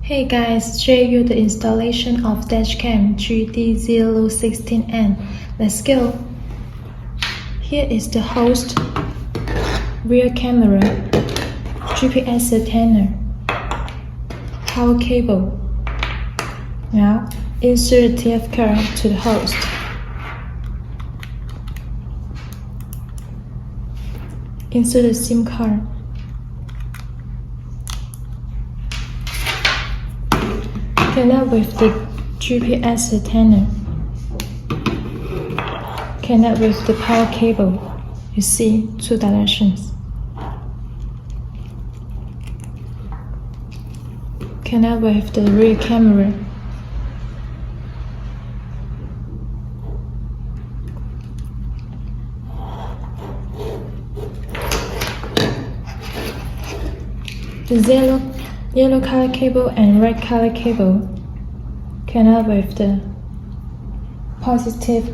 Hey guys, show you the installation of Dashcam GD016N. Let's go. Here is the host, rear camera, GPS antenna, power cable. Now insert the TF card to the host. Insert the SIM card. Connect with the GPS antenna. Connect with the power cable. You see two directions. Connect with the rear camera. The yellow color cable and red color cable connect with the positive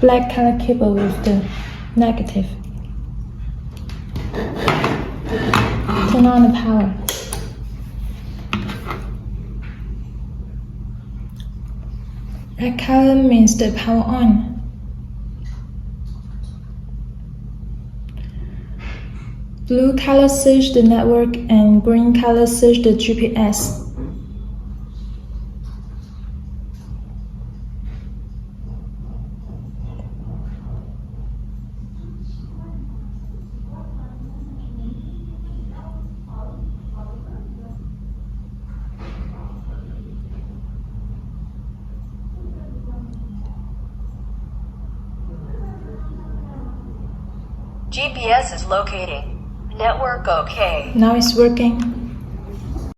black color cable with the negative. Turn on the power. Red color means the power on. Blue color search the network and green color search the GPS. GPS is locating. Network OK. Now it's working.